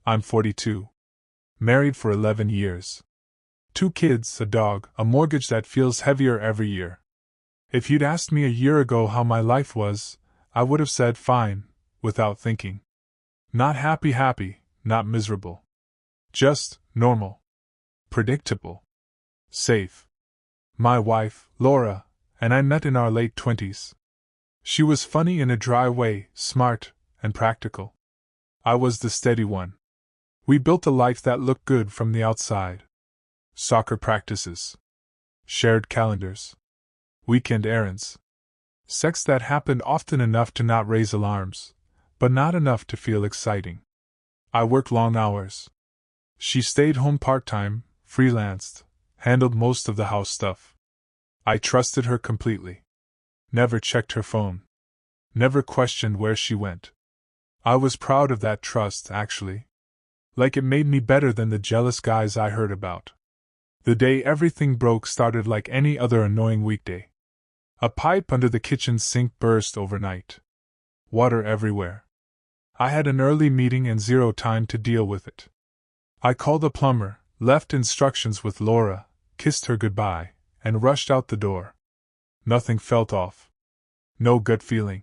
I'm 42. Married for 11 years. 2 kids, a dog, a mortgage that feels heavier every year. If you'd asked me a year ago how my life was, I would have said fine, without thinking. Not happy, not miserable. Just normal. Predictable. Safe. My wife, Laura, and I met in our late 20s. She was funny in a dry way, smart, and practical. I was the steady one. We built a life that looked good from the outside. Soccer practices. Shared calendars. Weekend errands. Sex that happened often enough to not raise alarms, but not enough to feel exciting. I worked long hours. She stayed home part-time, freelanced, handled most of the house stuff. I trusted her completely. Never checked her phone. Never questioned where she went. I was proud of that trust, actually. Like it made me better than the jealous guys I heard about. The day everything broke started like any other annoying weekday. A pipe under the kitchen sink burst overnight. Water everywhere. I had an early meeting and zero time to deal with it. I called the plumber, left instructions with Laura, kissed her goodbye, and rushed out the door. Nothing felt off. No gut feeling.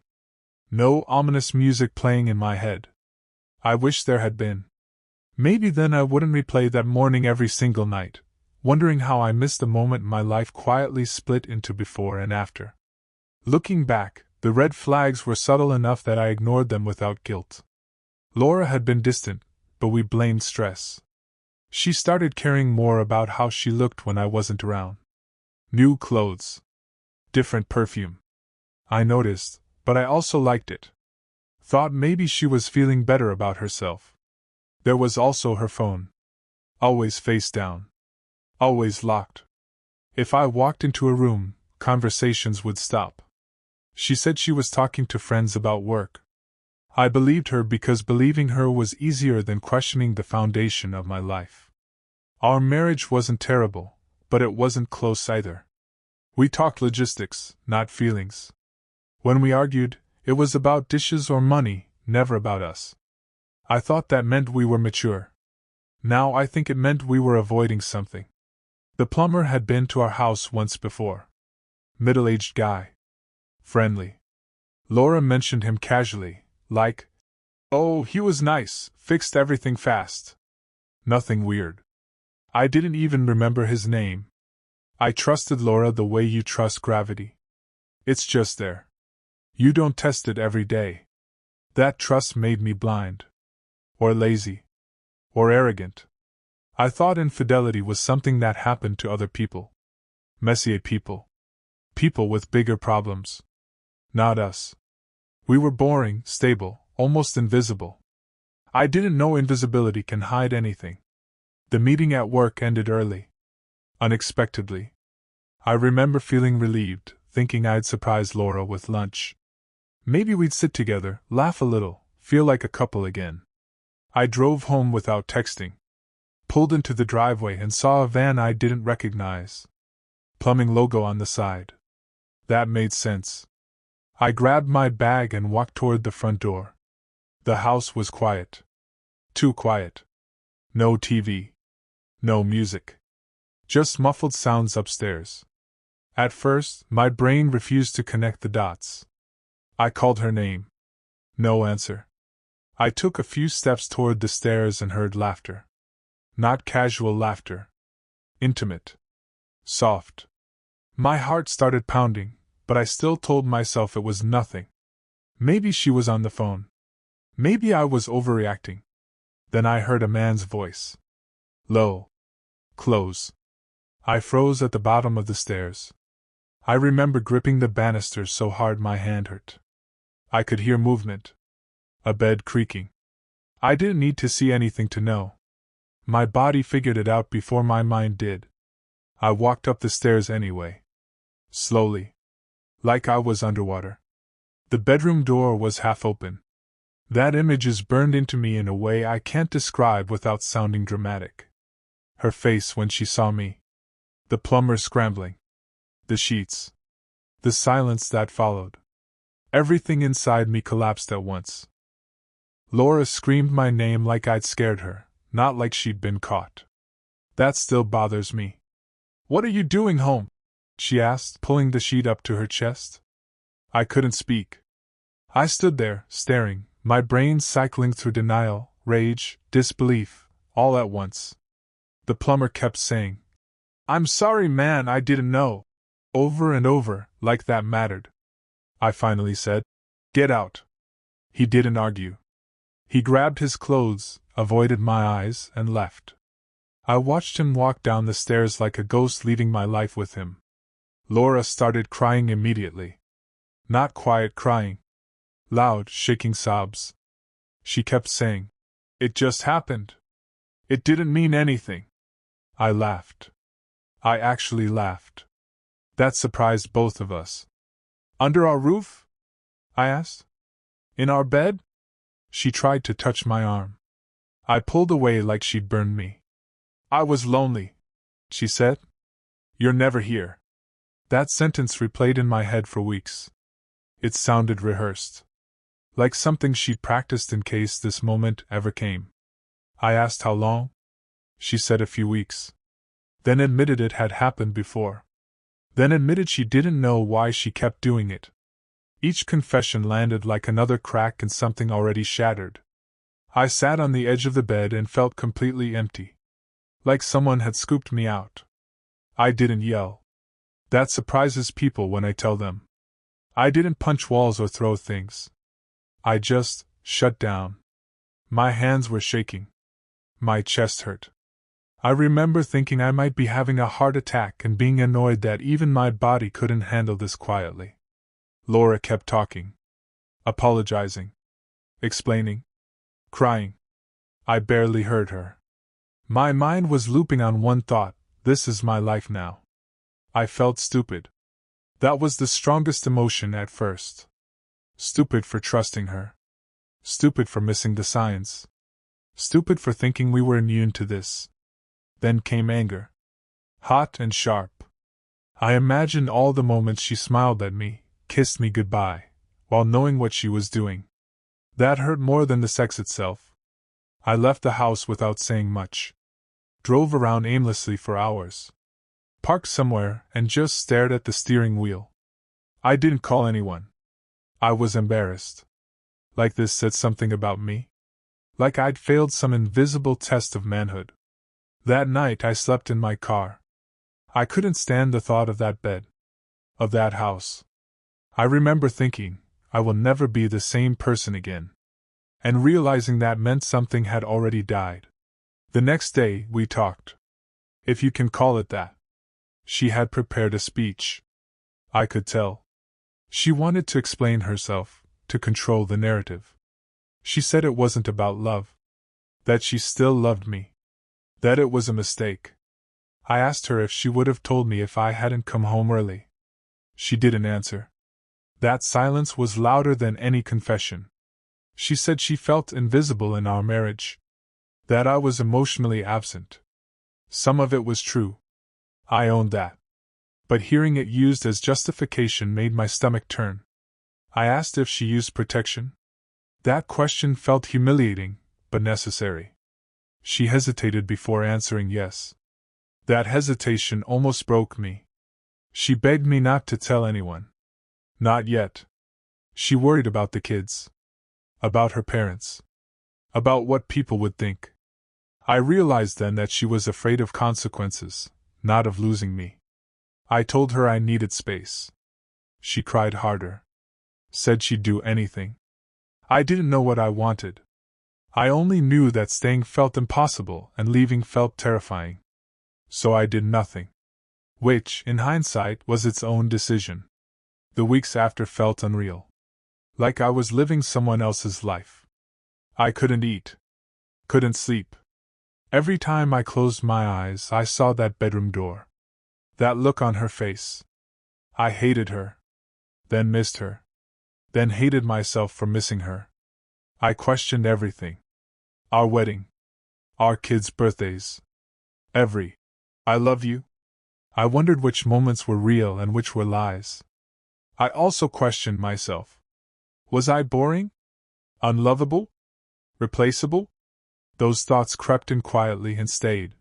No ominous music playing in my head. I wish there had been. Maybe then I wouldn't replay that morning every single night, wondering how I missed the moment my life quietly split into before and after. Looking back, the red flags were subtle enough that I ignored them without guilt. Laura had been distant, but we blamed stress. She started caring more about how she looked when I wasn't around. New clothes. Different perfume. I noticed, but I also liked it. Thought maybe she was feeling better about herself. There was also her phone. Always face down. Always locked. If I walked into a room, conversations would stop. She said she was talking to friends about work. I believed her because believing her was easier than questioning the foundation of my life. Our marriage wasn't terrible, but it wasn't close either. We talked logistics, not feelings. When we argued, it was about dishes or money, never about us. I thought that meant we were mature. Now I think it meant we were avoiding something. The plumber had been to our house once before. Middle-aged guy. Friendly. Laura mentioned him casually, like, "Oh, he was nice, fixed everything fast." Nothing weird. I didn't even remember his name. I trusted Laura the way you trust gravity. It's just there. You don't test it every day. That trust made me blind. Or lazy. Or arrogant. I thought infidelity was something that happened to other people. Messier people. People with bigger problems. Not us. We were boring, stable, almost invisible. I didn't know invisibility can hide anything. The meeting at work ended early. Unexpectedly. I remember feeling relieved, thinking I'd surprise Laura with lunch. Maybe we'd sit together, laugh a little, feel like a couple again. I drove home without texting. Pulled into the driveway and saw a van I didn't recognize. Plumbing logo on the side. That made sense. I grabbed my bag and walked toward the front door. The house was quiet. Too quiet. No TV. No music. Just muffled sounds upstairs. At first, my brain refused to connect the dots. I called her name. No answer. I took a few steps toward the stairs and heard laughter. Not casual laughter. Intimate. Soft. My heart started pounding, but I still told myself it was nothing. Maybe she was on the phone. Maybe I was overreacting. Then I heard a man's voice. Low. Close. I froze at the bottom of the stairs. I remember gripping the banisters so hard my hand hurt. I could hear movement. A bed creaking. I didn't need to see anything to know. My body figured it out before my mind did. I walked up the stairs anyway. Slowly. Like I was underwater. The bedroom door was half open. That image is burned into me in a way I can't describe without sounding dramatic. Her face when she saw me. The plumber scrambling. The sheets. The silence that followed. Everything inside me collapsed at once. Laura screamed my name like I'd scared her, not like she'd been caught. That still bothers me. "What are you doing home?" she asked, pulling the sheet up to her chest. I couldn't speak. I stood there, staring, my brain cycling through denial, rage, disbelief, all at once. The plumber kept saying, "I'm sorry, man, I didn't know," over and over, like that mattered. I finally said, "Get out." He didn't argue. He grabbed his clothes, avoided my eyes, and left. I watched him walk down the stairs like a ghost, leaving my life with him. Laura started crying immediately. Not quiet crying. Loud, shaking sobs. She kept saying, "It just happened. It didn't mean anything." I laughed. I actually laughed. That surprised both of us. "Under our roof?" I asked. "In our bed?" She tried to touch my arm. I pulled away like she'd burned me. "I was lonely," she said. "You're never here." That sentence replayed in my head for weeks. It sounded rehearsed. Like something she'd practiced in case this moment ever came. I asked how long. She said a few weeks. Then admitted it had happened before. Then admitted she didn't know why she kept doing it. Each confession landed like another crack in something already shattered. I sat on the edge of the bed and felt completely empty. Like someone had scooped me out. I didn't yell. That surprises people when I tell them. I didn't punch walls or throw things. I just shut down. My hands were shaking. My chest hurt. I remember thinking I might be having a heart attack and being annoyed that even my body couldn't handle this quietly. Laura kept talking. Apologizing. Explaining. Crying. I barely heard her. My mind was looping on one thought: this is my life now. I felt stupid. That was the strongest emotion at first. Stupid for trusting her. Stupid for missing the signs. Stupid for thinking we were immune to this. Then came anger. Hot and sharp. I imagined all the moments she smiled at me, kissed me goodbye, while knowing what she was doing. That hurt more than the sex itself. I left the house without saying much. Drove around aimlessly for hours. Parked somewhere and just stared at the steering wheel. I didn't call anyone. I was embarrassed. Like this said something about me? Like I'd failed some invisible test of manhood. That night I slept in my car. I couldn't stand the thought of that bed. Of that house. I remember thinking, I will never be the same person again. And realizing that meant something had already died. The next day, we talked. If you can call it that. She had prepared a speech. I could tell. She wanted to explain herself, to control the narrative. She said it wasn't about love. That she still loved me. That it was a mistake. I asked her if she would have told me if I hadn't come home early. She didn't answer. That silence was louder than any confession. She said she felt invisible in our marriage. That I was emotionally absent. Some of it was true. I owned that. But hearing it used as justification made my stomach turn. I asked if she used protection. That question felt humiliating, but necessary. She hesitated before answering yes. That hesitation almost broke me. She begged me not to tell anyone. Not yet. She worried about the kids. About her parents. About what people would think. I realized then that she was afraid of consequences, not of losing me. I told her I needed space. She cried harder. Said she'd do anything. I didn't know what I wanted. I only knew that staying felt impossible and leaving felt terrifying. So I did nothing. Which, in hindsight, was its own decision. The weeks after felt unreal. Like I was living someone else's life. I couldn't eat. Couldn't sleep. Every time I closed my eyes, I saw that bedroom door. That look on her face. I hated her. Then missed her. Then hated myself for missing her. I questioned everything. Our wedding. Our kids' birthdays. Every "I love you." I wondered which moments were real and which were lies. I also questioned myself. Was I boring? Unlovable? Replaceable? Those thoughts crept in quietly and stayed.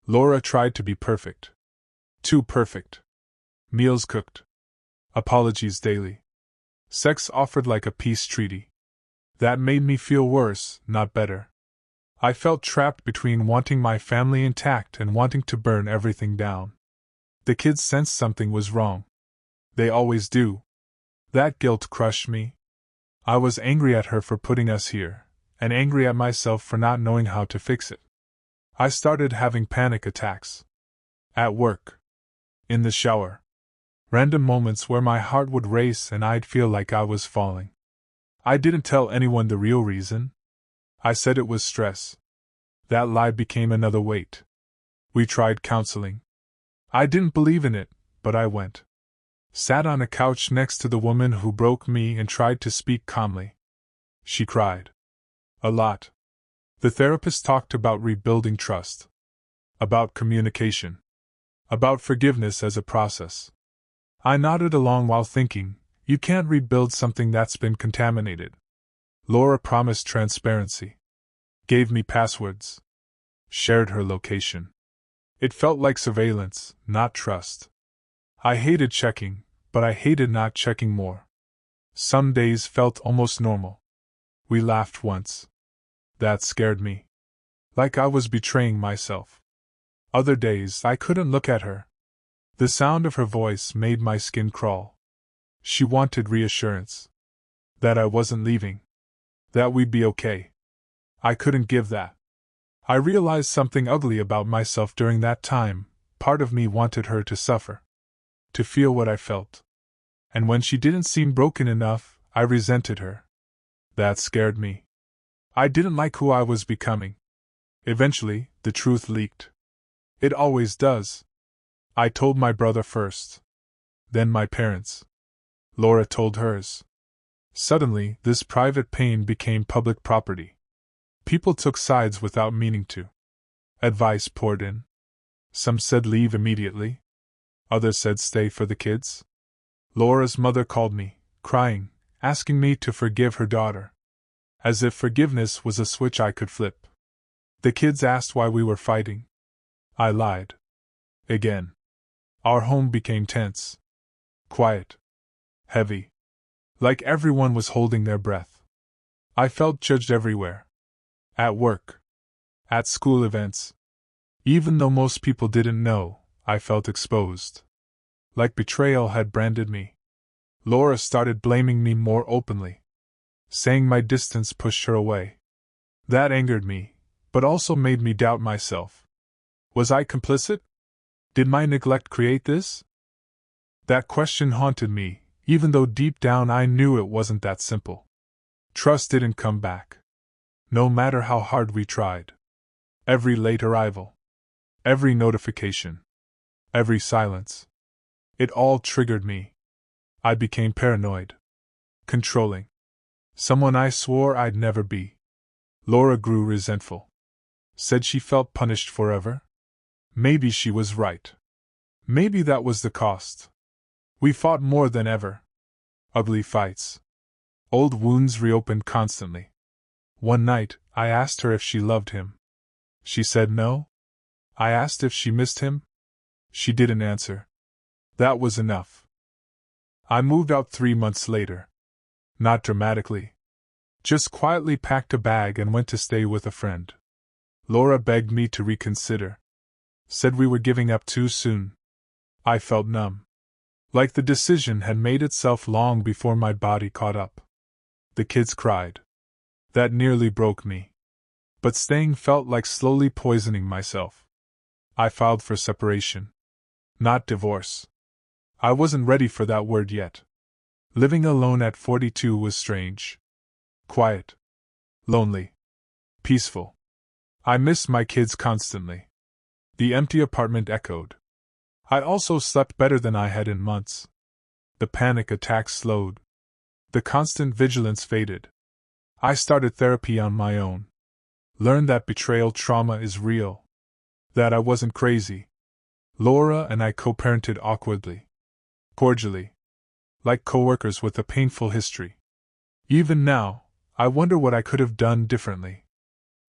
Laura tried to be perfect. Too perfect. Meals cooked. Apologies daily. Sex offered like a peace treaty. That made me feel worse, not better. I felt trapped between wanting my family intact and wanting to burn everything down. The kids sensed something was wrong. They always do. That guilt crushed me. I was angry at her for putting us here, and angry at myself for not knowing how to fix it. I started having panic attacks. At work. In the shower. Random moments where my heart would race and I'd feel like I was falling. I didn't tell anyone the real reason. I said it was stress. That lie became another weight. We tried counseling. I didn't believe in it, but I went. Sat on a couch next to the woman who broke me and tried to speak calmly. She cried. A lot. The therapist talked about rebuilding trust. About communication. About forgiveness as a process. I nodded along while thinking, you can't rebuild something that's been contaminated. Laura promised transparency. Gave me passwords. Shared her location. It felt like surveillance, not trust. I hated checking, but I hated not checking more. Some days felt almost normal. We laughed once. That scared me. Like I was betraying myself. Other days I couldn't look at her. The sound of her voice made my skin crawl. She wanted reassurance. That I wasn't leaving. That we'd be okay. I couldn't give that. I realized something ugly about myself during that time. Part of me wanted her to suffer. To feel what I felt. And when she didn't seem broken enough, I resented her. That scared me. I didn't like who I was becoming. Eventually, the truth leaked. It always does. I told my brother first. Then my parents. Laura told hers. Suddenly, this private pain became public property. People took sides without meaning to. Advice poured in. Some said leave immediately. Others said stay for the kids. Laura's mother called me, crying, asking me to forgive her daughter. As if forgiveness was a switch I could flip. The kids asked why we were fighting. I lied. Again. Our home became tense. Quiet. Heavy. Like everyone was holding their breath. I felt judged everywhere. At work. At school events. Even though most people didn't know, I felt exposed. Like betrayal had branded me. Laura started blaming me more openly. Saying my distance pushed her away. That angered me, but also made me doubt myself. Was I complicit? Did my neglect create this? That question haunted me, even though deep down I knew it wasn't that simple. Trust didn't come back. No matter how hard we tried. Every late arrival. Every notification. Every silence. It all triggered me. I became paranoid. Controlling. Someone I swore I'd never be. Laura grew resentful. Said she felt punished forever. Maybe she was right. Maybe that was the cost. We fought more than ever. Ugly fights. Old wounds reopened constantly. One night, I asked her if she loved him. She said no. I asked if she missed him. She didn't answer. That was enough. I moved out 3 months later. Not dramatically. Just quietly packed a bag and went to stay with a friend. Laura begged me to reconsider. Said we were giving up too soon. I felt numb. Like the decision had made itself long before my body caught up. The kids cried. That nearly broke me. But staying felt like slowly poisoning myself. I filed for separation. Not divorce. I wasn't ready for that word yet. Living alone at 42 was strange. Quiet. Lonely. Peaceful. I missed my kids constantly. The empty apartment echoed. I also slept better than I had in months. The panic attacks slowed. The constant vigilance faded. I started therapy on my own. Learned that betrayal trauma is real. That I wasn't crazy. Laura and I co-parented awkwardly. Cordially. Like coworkers with a painful history. Even now, I wonder what I could have done differently.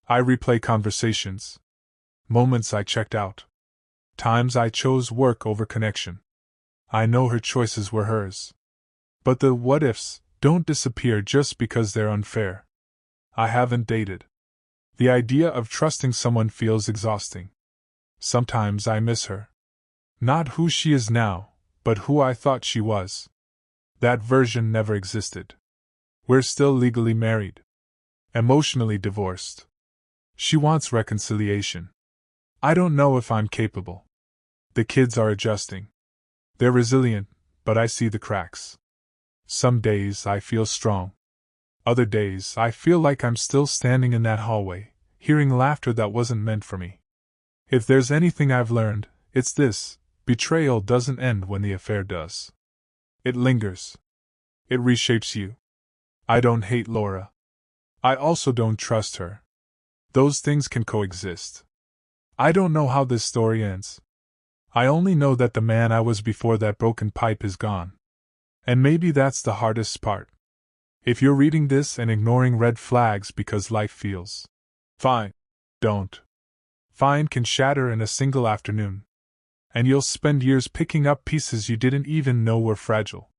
I replay conversations. Moments I checked out. Times I chose work over connection. I know her choices were hers. But the what ifs don't disappear just because they're unfair. I haven't dated. The idea of trusting someone feels exhausting. Sometimes I miss her. Not who she is now, but who I thought she was. That version never existed. We're still legally married. Emotionally divorced. She wants reconciliation. I don't know if I'm capable. The kids are adjusting. They're resilient, but I see the cracks. Some days I feel strong. Other days I feel like I'm still standing in that hallway, hearing laughter that wasn't meant for me. If there's anything I've learned, it's this: betrayal doesn't end when the affair does. It lingers. It reshapes you. I don't hate Laura. I also don't trust her. Those things can coexist. I don't know how this story ends. I only know that the man I was before that broken pipe is gone. And maybe that's the hardest part. If you're reading this and ignoring red flags because life feels fine, don't. Fine can shatter in a single afternoon. And you'll spend years picking up pieces you didn't even know were fragile.